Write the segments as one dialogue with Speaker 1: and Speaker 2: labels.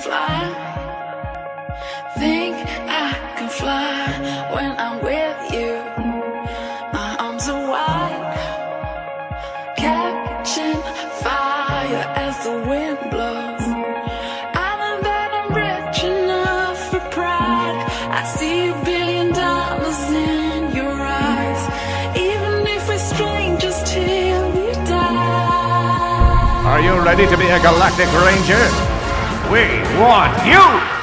Speaker 1: fly. Think I can fly when I'm with you. My arms are wide, catching fire as the wind blows. I know that I'm rich enough for pride. I see $1 billion in your eyes, even if we're strangers till we die.
Speaker 2: Are you ready to be a galactic ranger? We want you!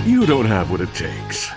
Speaker 2: You don't have what it takes.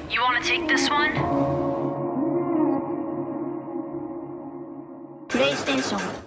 Speaker 3: You want to take this one?
Speaker 4: PlayStation